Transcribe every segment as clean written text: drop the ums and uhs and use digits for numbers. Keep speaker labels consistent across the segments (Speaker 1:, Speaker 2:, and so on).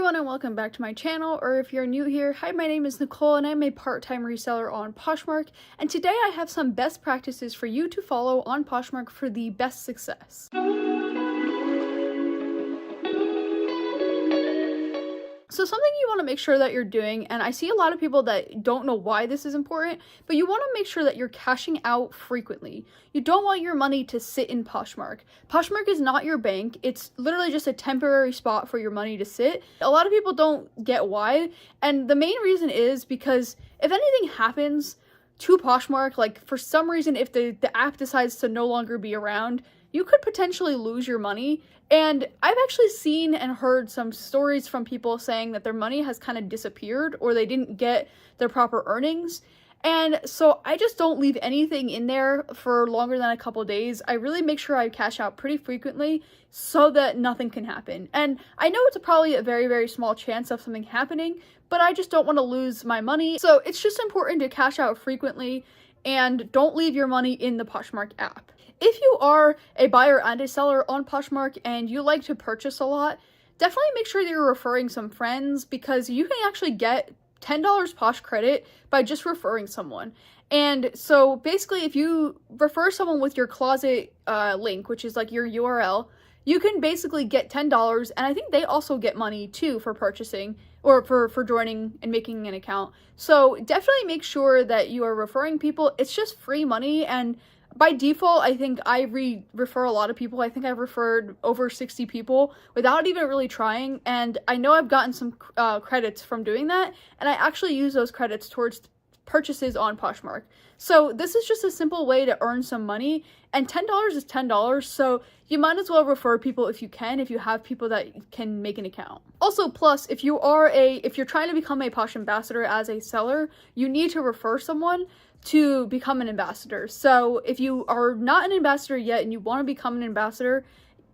Speaker 1: everyone and welcome back to my channel, or if you're new here, hi, my name is Nicole and I'm a part-time reseller on POSHMARK, and today I have some best practices for you to follow on POSHMARK for the best success. So something you want to make sure that you're doing, and I see a lot of people that don't know why this is important, but you want to make sure that you're cashing out frequently. You don't want your money to sit in POSHMARK. POSHMARK is not your bank. It's literally just a temporary spot for your money to sit. A lot of people don't get why, and the main reason is because if anything happens to POSHMARK, like for some reason if the app decides to no longer be around, you could potentially lose your money. And I've actually seen and heard some stories from people saying that their money has kind of disappeared or they didn't get their proper earnings. And so I just don't leave anything in there for longer than a couple days. I really make sure I cash out pretty frequently so that nothing can happen. And I know it's probably a very, very small chance of something happening, but I just don't want to lose my money. So it's just important to cash out frequently and don't leave your money in the POSHMARK app. If you are a buyer and a seller on POSHMARK and you like to purchase a lot, definitely make sure that you're referring some friends, because you can actually get $10 Posh credit by just referring someone. And so basically if you refer someone with your closet link, which is like your URL, you can basically get $10, and I think they also get money too for purchasing or for joining and making an account. So definitely make sure that you are referring people. It's just free money, and by default, I think I refer a lot of people. I think I've referred over 60 people without even really trying, and I know I've gotten some credits from doing that, and I actually use those credits towards purchases on POSHMARK. So this is just a simple way to earn some money, and $10 is $10, so you might as well refer people if you can, if you have people that can make an account. Also, plus, if you're trying to become a Posh ambassador as a seller, you need to refer someone to become an ambassador. So if you are not an ambassador yet and you want to become an ambassador,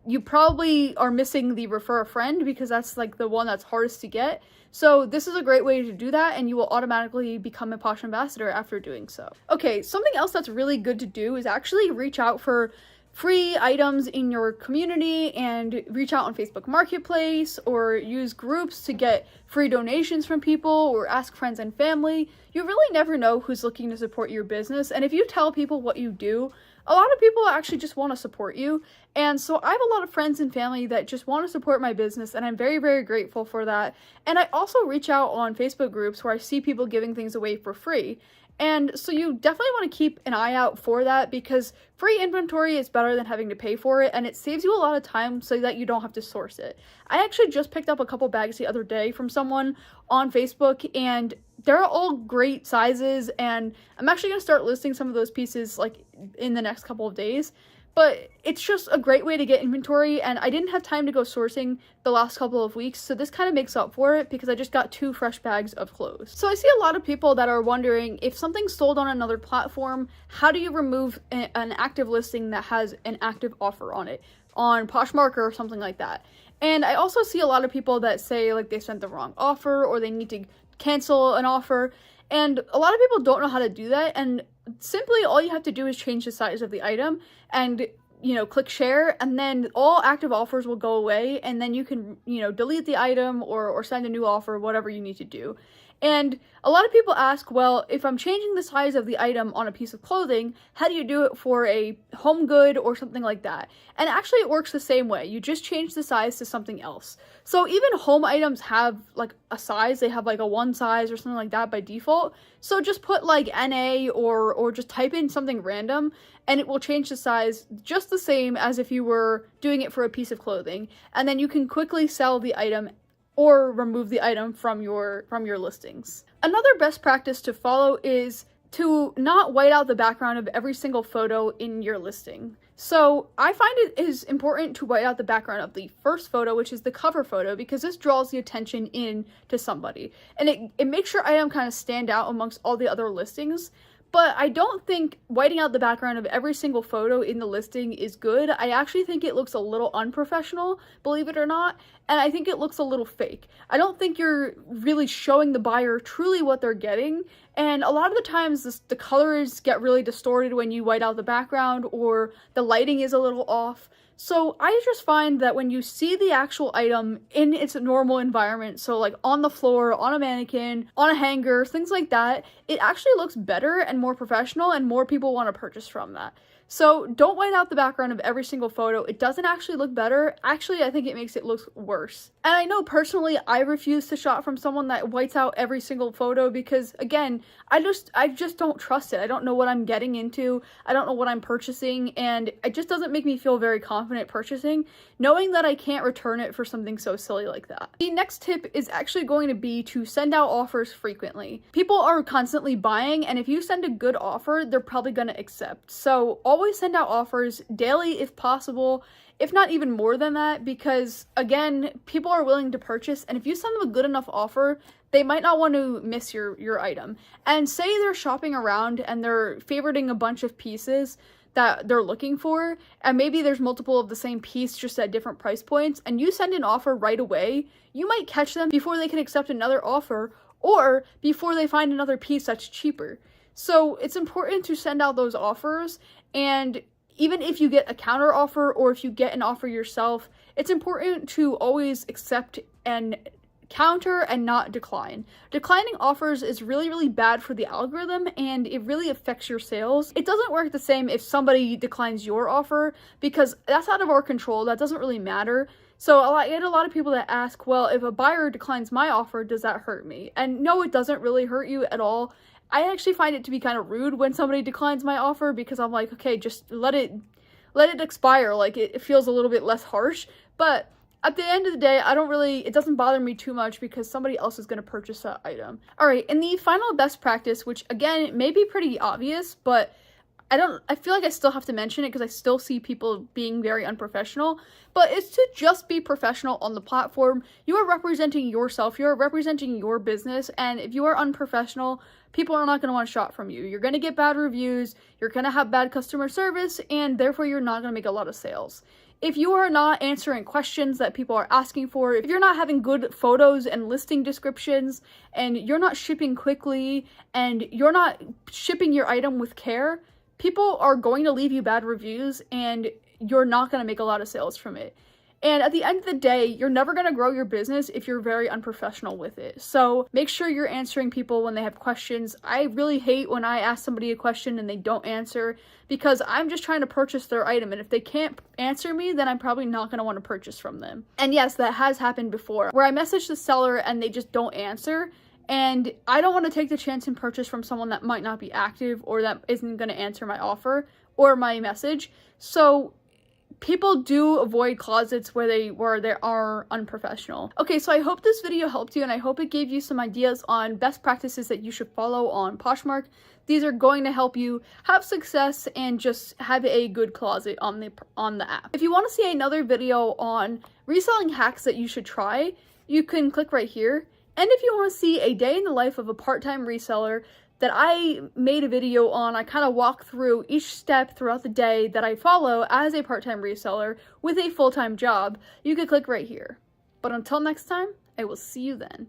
Speaker 1: you probably are missing the refer a friend, because that's like the one that's hardest to get. So this is a great way to do that, and you will automatically become a Posh ambassador after doing so. Okay, something else that's really good to do is actually reach out for free items in your community, and reach out on Facebook Marketplace or use groups to get free donations from people, or ask friends and family. You really never know who's looking to support your business, and if you tell people what you do, a lot of people actually just want to support you. And so I have a lot of friends and family that just want to support my business, and I'm very, very grateful for that. And I also reach out on Facebook groups where I see people giving things away for free. And so you definitely want to keep an eye out for that, because free inventory is better than having to pay for it, and it saves you a lot of time so that you don't have to source it. I actually just picked up a couple bags the other day from someone on Facebook, and they're all great sizes, and I'm actually going to start listing some of those pieces like in the next couple of days. But it's just a great way to get inventory, and I didn't have time to go sourcing the last couple of weeks, so this kind of makes up for it because I just got 2 fresh bags of clothes. So I see a lot of people that are wondering, if something's sold on another platform, how do you remove an active listing that has an active offer on it, on Poshmark or something like that? And I also see a lot of people that say like they sent the wrong offer, or they need to cancel an offer, and a lot of people don't know how to do that. And simply all you have to do is change the size of the item and, you know, click share, and then all active offers will go away, and then you can, you know, delete the item or send a new offer, whatever you need to do. And a lot of people ask, well, if I'm changing the size of the item on a piece of clothing, how do you do it for a home good or something like that? And actually it works the same way. You just change the size to something else. So even home items have like a size. They have like a 1 size or something like that by default. So just put like NA or just type in something random, and it will change the size just the same as if you were doing it for a piece of clothing. And then you can quickly sell the item or remove the item from your listings. Another best practice to follow is to not white out the background of every single photo in your listing. So I find it is important to white out the background of the first photo, which is the cover photo, because this draws the attention in to somebody, and it makes your item kind of stand out amongst all the other listings. But I don't think whiting out the background of every single photo in the listing is good. I actually think it looks a little unprofessional, believe it or not, and I think it looks a little fake. I don't think you're really showing the buyer truly what they're getting, and a lot of the times the colors get really distorted when you white out the background, or the lighting is a little off. So I just find that when you see the actual item in its normal environment, so like on the floor, on a mannequin, on a hanger, things like that, it actually looks better and more professional, and more people want to purchase from that. So don't white out the background of every single photo. It doesn't actually look better. Actually, I think it makes it look worse. And I know personally I refuse to shop from someone that whites out every single photo because, again, I just don't trust it. I don't know what I'm getting into. I don't know what I'm purchasing, and it just doesn't make me feel very confident purchasing, knowing that I can't return it for something so silly like that. The next tip is actually going to be to send out offers frequently. People are constantly buying, and if you send a good offer, they're probably going to accept. So always send out offers daily if possible, if not even more than that, because again, people are willing to purchase, and if you send them a good enough offer, they might not want to miss your item. And say they're shopping around and they're favoriting a bunch of pieces that they're looking for, and maybe there's multiple of the same piece just at different price points, and you send an offer right away, you might catch them before they can accept another offer, or before they find another piece that's cheaper. So it's important to send out those offers, and even if you get a counter offer or if you get an offer yourself, it's important to always accept and counter and not decline. Declining offers is really, really bad for the algorithm, and it really affects your sales. It doesn't work the same if somebody declines your offer, because that's out of our control. That doesn't really matter. So I get a lot of people that ask, well, if a buyer declines my offer, does that hurt me? And no, it doesn't really hurt you at all. I actually find it to be kind of rude when somebody declines my offer, because I'm like, okay, just let it expire. Like, it feels a little bit less harsh. But at the end of the day, it doesn't bother me too much because somebody else is going to purchase that item. All right, and the final best practice, which again may be pretty obvious, but I feel like I still have to mention it because I still see people being very unprofessional, but it's to just be professional on the platform. You are representing yourself, you are representing your business, and if you are unprofessional, people are not going to want to shop from you. You're going to get bad reviews, you're going to have bad customer service, and therefore you're not going to make a lot of sales. If you are not answering questions that people are asking for, if you're not having good photos and listing descriptions, and you're not shipping quickly, and you're not shipping your item with care, people are going to leave you bad reviews, and you're not going to make a lot of sales from it. And at the end of the day, you're never going to grow your business if you're very unprofessional with it. So make sure you're answering people when they have questions. I really hate when I ask somebody a question and they don't answer, because I'm just trying to purchase their item. And if they can't answer me, then I'm probably not going to want to purchase from them. And yes, that has happened before, where I message the seller and they just don't answer. And I don't want to take the chance and purchase from someone that might not be active or that isn't going to answer my offer or my message. So people do avoid closets where they are unprofessional. Okay, so I hope this video helped you, and I hope it gave you some ideas on best practices that you should follow on Poshmark. These are going to help you have success and just have a good closet on the app. If you want to see another video on reselling hacks that you should try, you can click right here. And if you want to see a day in the life of a part-time reseller that I made a video on, I kind of walk through each step throughout the day that I follow as a part-time reseller with a full-time job, you can click right here. But until next time, I will see you then.